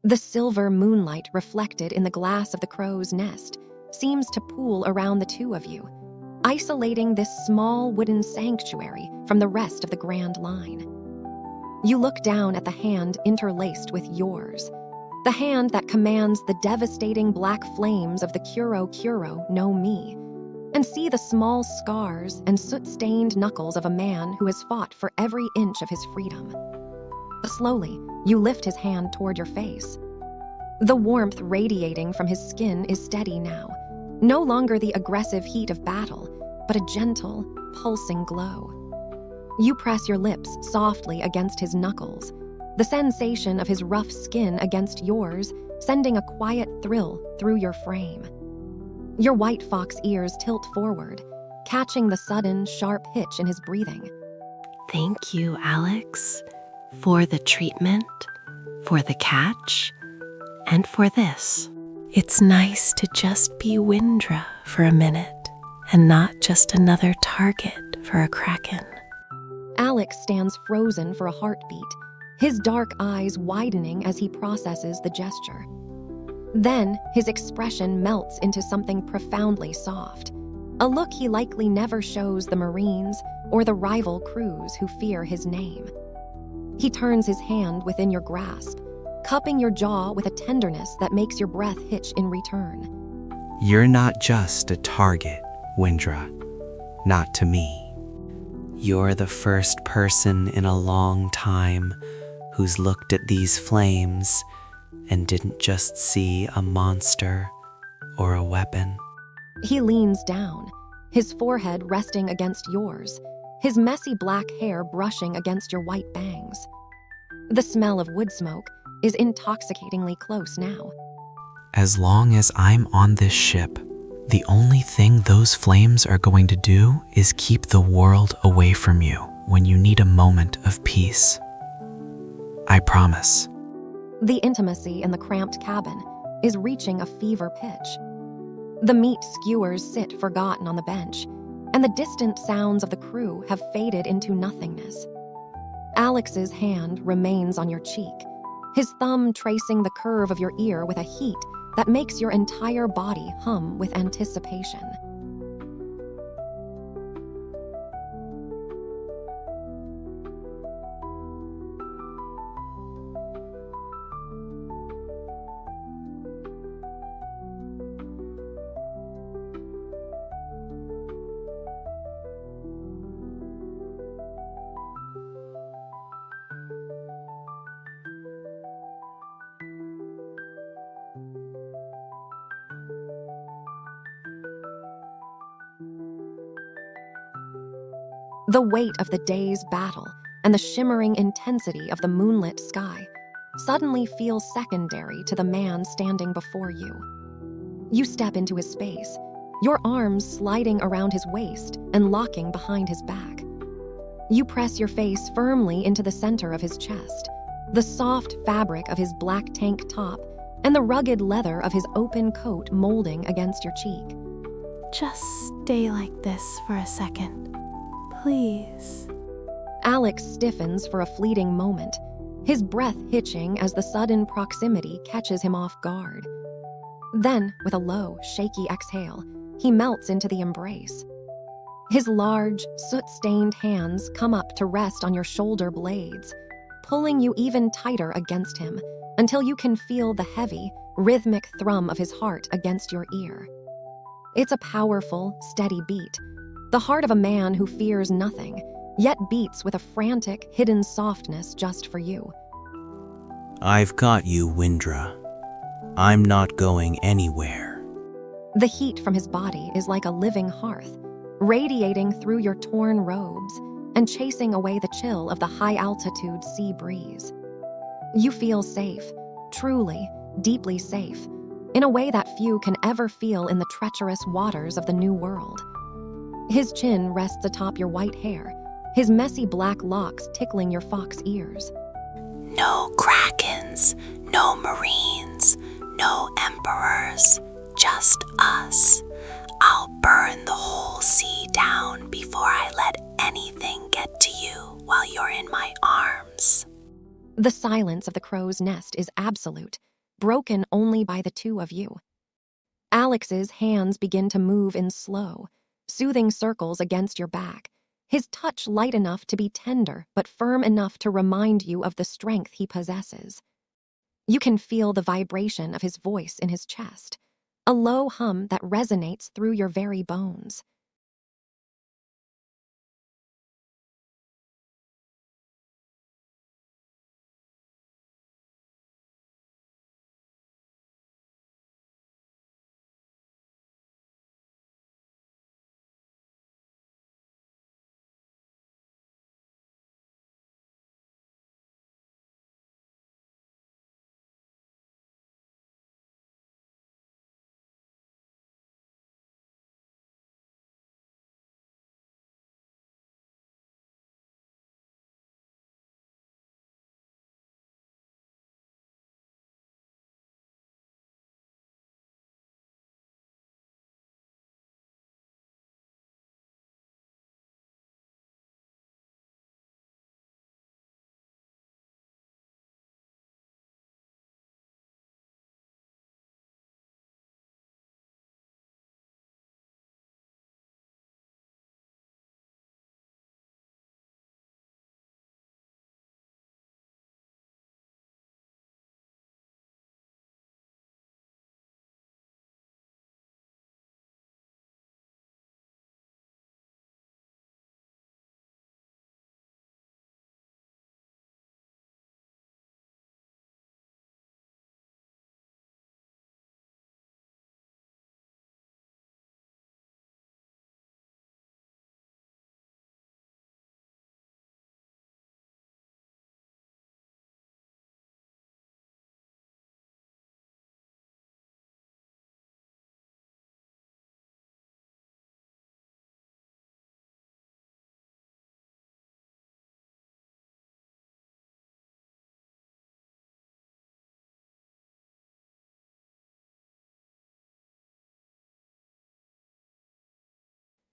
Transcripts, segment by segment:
The silver moonlight reflected in the glass of the crow's nest seems to pool around the two of you, isolating this small wooden sanctuary from the rest of the Grand Line. You look down at the hand interlaced with yours, the hand that commands the devastating black flames of the Kuro Kuro no Mi, and see the small scars and soot-stained knuckles of a man who has fought for every inch of his freedom. Slowly, you lift his hand toward your face. The warmth radiating from his skin is steady now, no longer the aggressive heat of battle, but a gentle, pulsing glow. You press your lips softly against his knuckles, the sensation of his rough skin against yours sending a quiet thrill through your frame. Your white fox ears tilt forward, catching the sudden, sharp hitch in his breathing. Thank you, Alex, for the treatment, for the catch, and for this. It's nice to just be Wyndra for a minute and not just another target for a kraken. Alex stands frozen for a heartbeat, his dark eyes widening as he processes the gesture. Then, his expression melts into something profoundly soft, a look he likely never shows the Marines or the rival crews who fear his name. He turns his hand within your grasp, cupping your jaw with a tenderness that makes your breath hitch in return. You're not just a target, Wyndra. Not to me. You're the first person in a long time who's looked at these flames and didn't just see a monster or a weapon. He leans down, his forehead resting against yours, his messy black hair brushing against your white bangs. The smell of wood smoke is intoxicatingly close now. As long as I'm on this ship, the only thing those flames are going to do is keep the world away from you when you need a moment of peace. I promise. The intimacy in the cramped cabin is reaching a fever pitch. The meat skewers sit forgotten on the bench, and the distant sounds of the crew have faded into nothingness. Alex's hand remains on your cheek, his thumb tracing the curve of your ear with a heat that makes your entire body hum with anticipation. The weight of the day's battle and the shimmering intensity of the moonlit sky suddenly feels secondary to the man standing before you. You step into his space, your arms sliding around his waist and locking behind his back. You press your face firmly into the center of his chest, the soft fabric of his black tank top and the rugged leather of his open coat molding against your cheek. Just stay like this for a second, please. Alex stiffens for a fleeting moment, his breath hitching as the sudden proximity catches him off guard. Then, with a low, shaky exhale, he melts into the embrace. His large, soot-stained hands come up to rest on your shoulder blades, pulling you even tighter against him until you can feel the heavy, rhythmic thrum of his heart against your ear. It's a powerful, steady beat, the heart of a man who fears nothing, yet beats with a frantic, hidden softness just for you. I've got you, Wyndra. I'm not going anywhere. The heat from his body is like a living hearth, radiating through your torn robes and chasing away the chill of the high-altitude sea breeze. You feel safe, truly, deeply safe, in a way that few can ever feel in the treacherous waters of the New World. His chin rests atop your white hair, his messy black locks tickling your fox ears. No krakens, no marines, no emperors, just us. I'll burn the whole sea down before I let anything get to you while you're in my arms. The silence of the crow's nest is absolute, broken only by the two of you. Alex's hands begin to move in slow, soothing circles against your back, his touch light enough to be tender but firm enough to remind you of the strength he possesses. You can feel the vibration of his voice in his chest, a low hum that resonates through your very bones.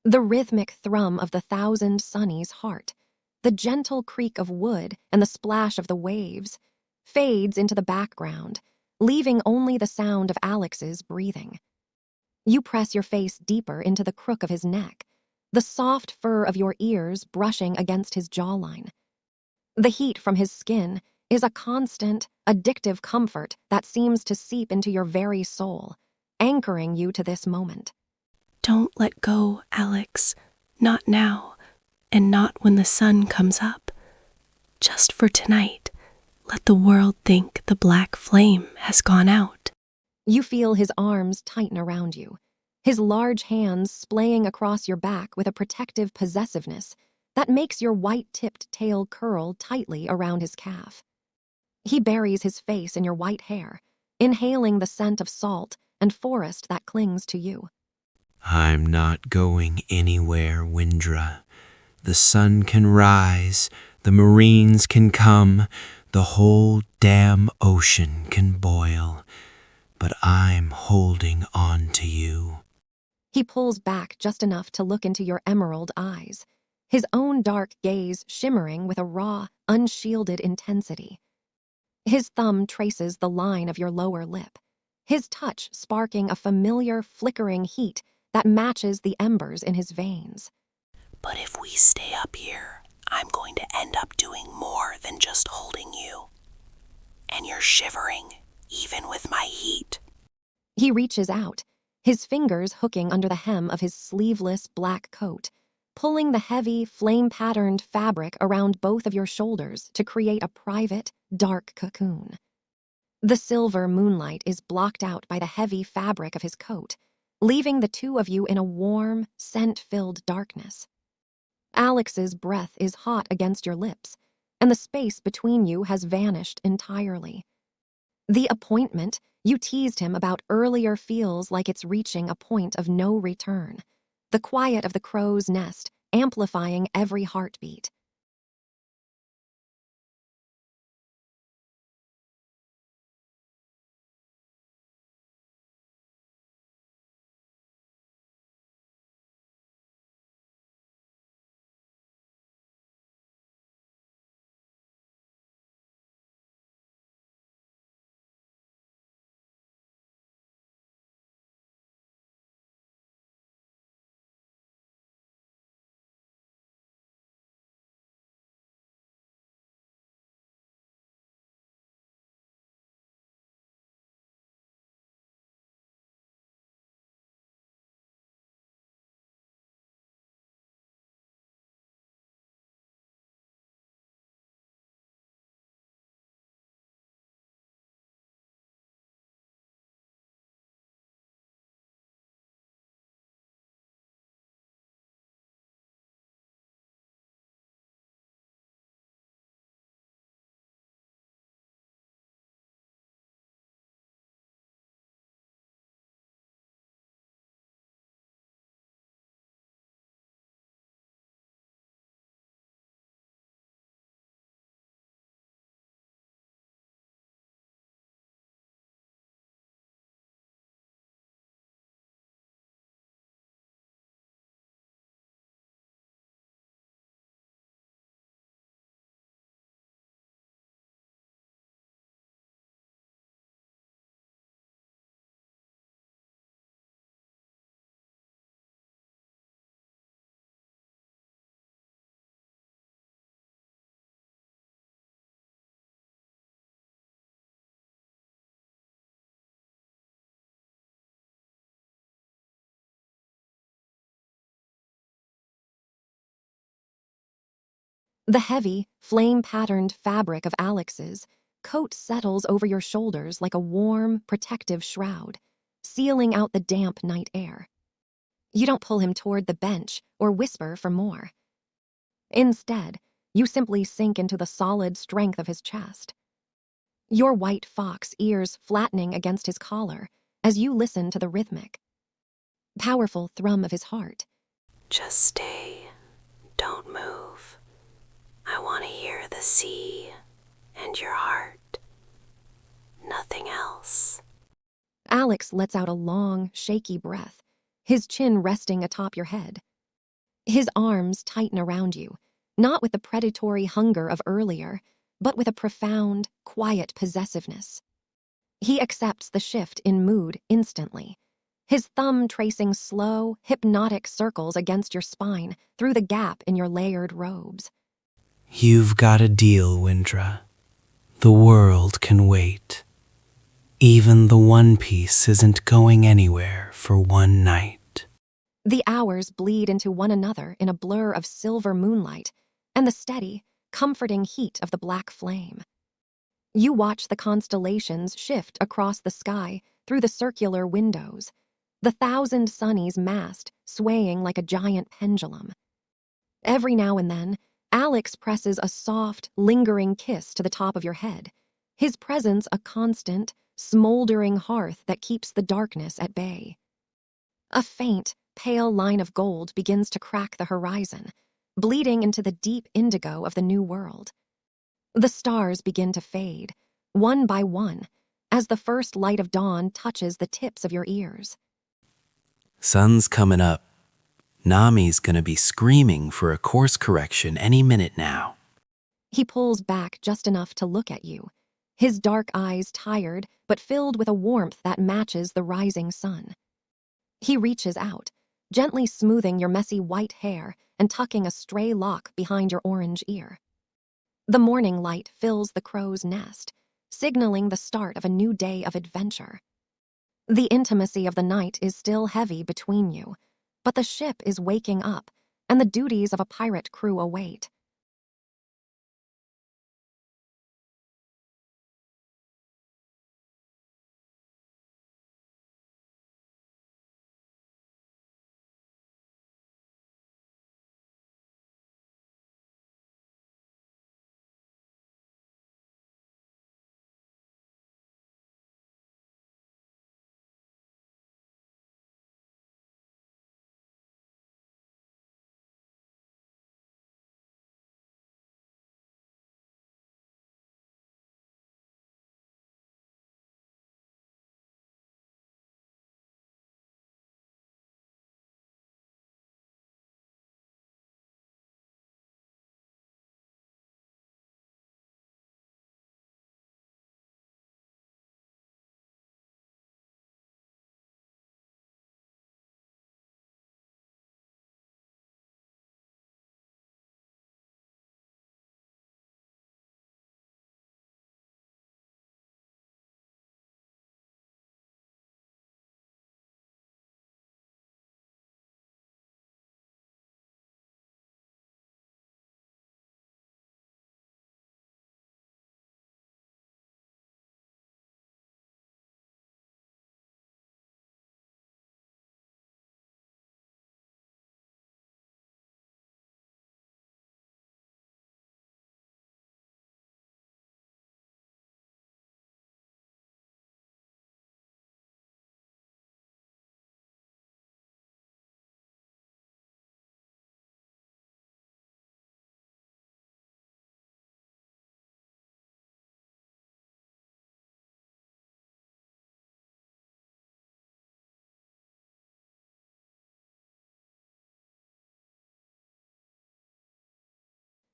The rhythmic thrum of the thousand sunny's heart, the gentle creak of wood and the splash of the waves, fades into the background, leaving only the sound of Alex's breathing. You press your face deeper into the crook of his neck, the soft fur of your ears brushing against his jawline. The heat from his skin is a constant, addictive comfort that seems to seep into your very soul, anchoring you to this moment. Don't let go, Alex. Not now, and not when the sun comes up. Just for tonight, let the world think the black flame has gone out. You feel his arms tighten around you, his large hands splaying across your back with a protective possessiveness that makes your white-tipped tail curl tightly around his calf. He buries his face in your white hair, inhaling the scent of salt and forest that clings to you. I'm not going anywhere, Wyndra. The sun can rise, the Marines can come, the whole damn ocean can boil, but I'm holding on to you. He pulls back just enough to look into your emerald eyes, his own dark gaze shimmering with a raw, unshielded intensity. His thumb traces the line of your lower lip, his touch sparking a familiar, flickering heat that matches the embers in his veins. But if we stay up here, I'm going to end up doing more than just holding you. And you're shivering, even with my heat. He reaches out, his fingers hooking under the hem of his sleeveless black coat, pulling the heavy, flame-patterned fabric around both of your shoulders to create a private, dark cocoon. The silver moonlight is blocked out by the heavy fabric of his coat, leaving the two of you in a warm, scent-filled darkness. Alex's breath is hot against your lips, and the space between you has vanished entirely. The appointment you teased him about earlier feels like it's reaching a point of no return, the quiet of the crow's nest amplifying every heartbeat. The heavy, flame-patterned fabric of Alex's coat settles over your shoulders like a warm, protective shroud, sealing out the damp night air. You don't pull him toward the bench or whisper for more. Instead, you simply sink into the solid strength of his chest. Your white fox ears flattening against his collar as you listen to the rhythmic, powerful thrum of his heart. Just stay. Don't move. I want to hear the sea and your heart. Nothing else. Alex lets out a long, shaky breath, his chin resting atop your head. His arms tighten around you, not with the predatory hunger of earlier, but with a profound, quiet possessiveness. He accepts the shift in mood instantly, his thumb tracing slow, hypnotic circles against your spine through the gap in your layered robes. You've got a deal, Wyndra. The world can wait. Even the One Piece isn't going anywhere for one night. The hours bleed into one another in a blur of silver moonlight and the steady, comforting heat of the black flame. You watch the constellations shift across the sky through the circular windows, the 1,000 sunnies massed, swaying like a giant pendulum. Every now and then, Alex presses a soft, lingering kiss to the top of your head, his presence a constant, smoldering hearth that keeps the darkness at bay. A faint, pale line of gold begins to crack the horizon, bleeding into the deep indigo of the new world. The stars begin to fade, one by one, as the first light of dawn touches the tips of your ears. Sun's coming up. Nami's gonna be screaming for a course correction any minute now. He pulls back just enough to look at you, his dark eyes tired but filled with a warmth that matches the rising sun. He reaches out, gently smoothing your messy white hair and tucking a stray lock behind your orange ear. The morning light fills the crow's nest, signaling the start of a new day of adventure. The intimacy of the night is still heavy between you, but the ship is waking up, and the duties of a pirate crew await.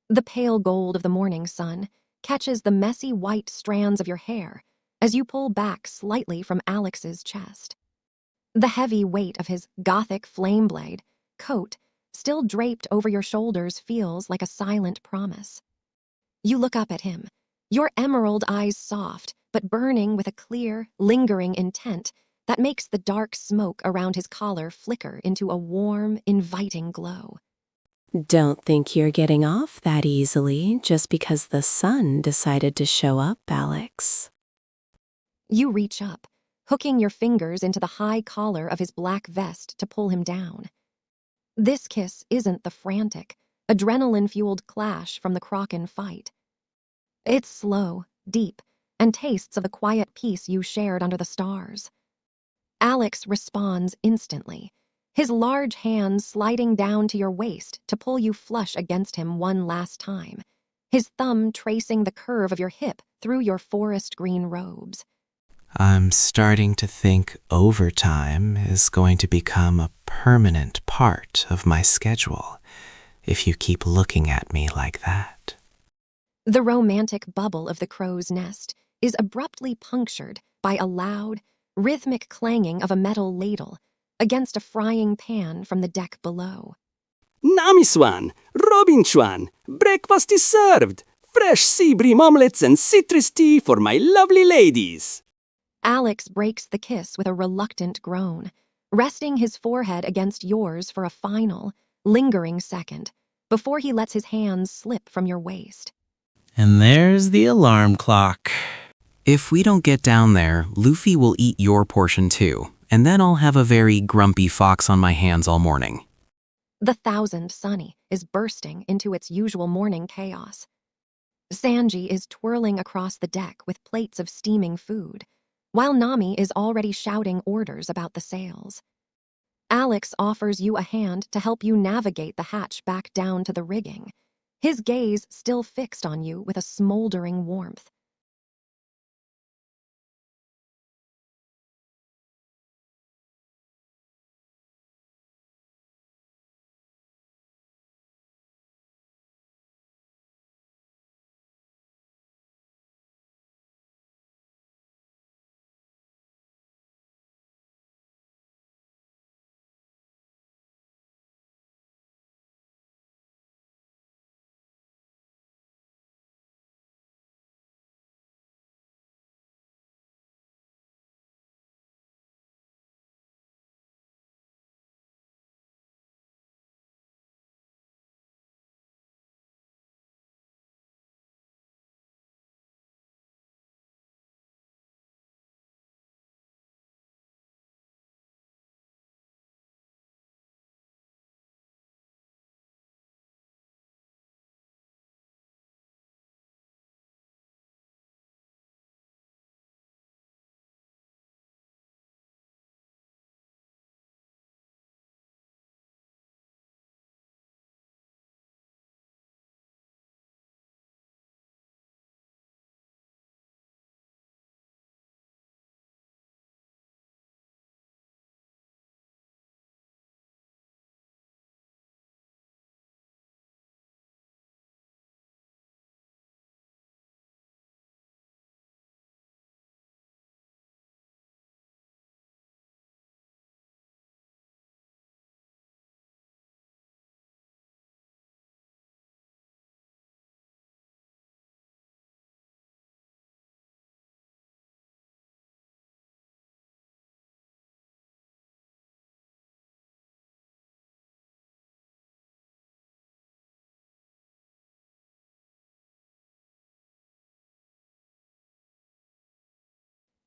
The pale gold of the morning sun catches the messy white strands of your hair as you pull back slightly from Alex's chest. The heavy weight of his Gothic flame blade coat still draped over your shoulders feels like a silent promise. You look up at him, your emerald eyes soft but burning with a clear, lingering intent that makes the dark smoke around his collar flicker into a warm, inviting glow. Don't think you're getting off that easily just because the sun decided to show up, Alex. You reach up, hooking your fingers into the high collar of his black vest to pull him down. This kiss isn't the frantic, adrenaline-fueled clash from the Kraken fight. It's slow, deep, and tastes of the quiet peace you shared under the stars. Alex responds instantly, his large hands sliding down to your waist to pull you flush against him one last time, his thumb tracing the curve of your hip through your forest green robes. I'm starting to think overtime is going to become a permanent part of my schedule if you keep looking at me like that. The romantic bubble of the crow's nest is abruptly punctured by a loud, rhythmic clanging of a metal ladle against a frying pan from the deck below. Namiswan, Robinchuan, breakfast is served. Fresh sea bream omelets and citrus tea for my lovely ladies. Alex breaks the kiss with a reluctant groan, resting his forehead against yours for a final, lingering second before he lets his hands slip from your waist. And there's the alarm clock. If we don't get down there, Luffy will eat your portion too, and then I'll have a very grumpy fox on my hands all morning. The 1000th Sunny is bursting into its usual morning chaos. Sanji is twirling across the deck with plates of steaming food, while Nami is already shouting orders about the sails. Alex offers you a hand to help you navigate the hatch back down to the rigging, his gaze still fixed on you with a smoldering warmth.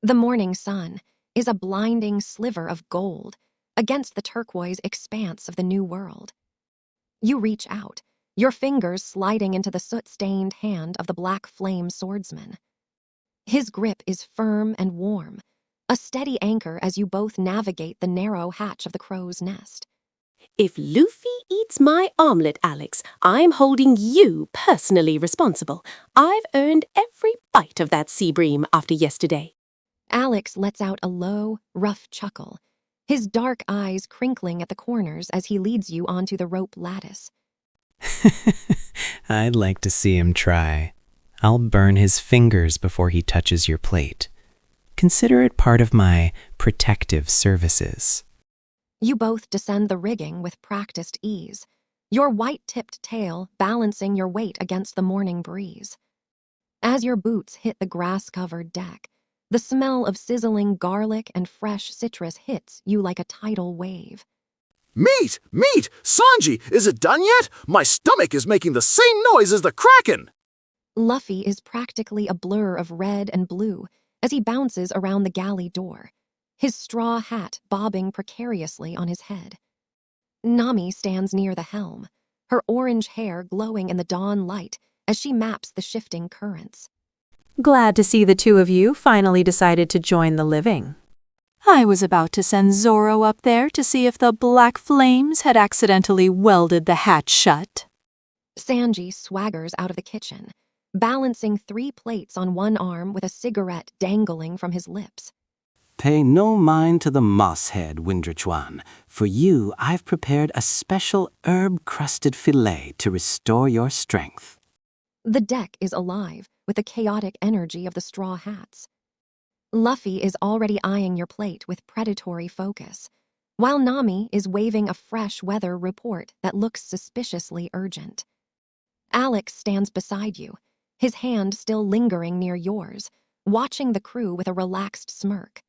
The morning sun is a blinding sliver of gold against the turquoise expanse of the new world. You reach out, your fingers sliding into the soot-stained hand of the black flame swordsman. His grip is firm and warm, a steady anchor as you both navigate the narrow hatch of the crow's nest. If Luffy eats my omelet, Alex, I'm holding you personally responsible. I've earned every bite of that sea bream after yesterday. Alex lets out a low, rough chuckle, his dark eyes crinkling at the corners as he leads you onto the rope lattice. I'd like to see him try. I'll burn his fingers before he touches your plate. Consider it part of my protective services. You both descend the rigging with practiced ease, your white-tipped tail balancing your weight against the morning breeze. As your boots hit the grass-covered deck, the smell of sizzling garlic and fresh citrus hits you like a tidal wave. Meat! Meat! Sanji, is it done yet? My stomach is making the same noise as the Kraken! Luffy is practically a blur of red and blue as he bounces around the galley door, his straw hat bobbing precariously on his head. Nami stands near the helm, her orange hair glowing in the dawn light as she maps the shifting currents. Glad to see the two of you finally decided to join the living. I was about to send Zoro up there to see if the black flames had accidentally welded the hatch shut. Sanji swaggers out of the kitchen, balancing 3 plates on one arm with a cigarette dangling from his lips. Pay no mind to the moss-head, Wyndra. For you, I've prepared a special herb-crusted fillet to restore your strength. The deck is alive with the chaotic energy of the straw hats. Luffy is already eyeing your plate with predatory focus, while Nami is waving a fresh weather report that looks suspiciously urgent. Alex stands beside you, his hand still lingering near yours, watching the crew with a relaxed smirk.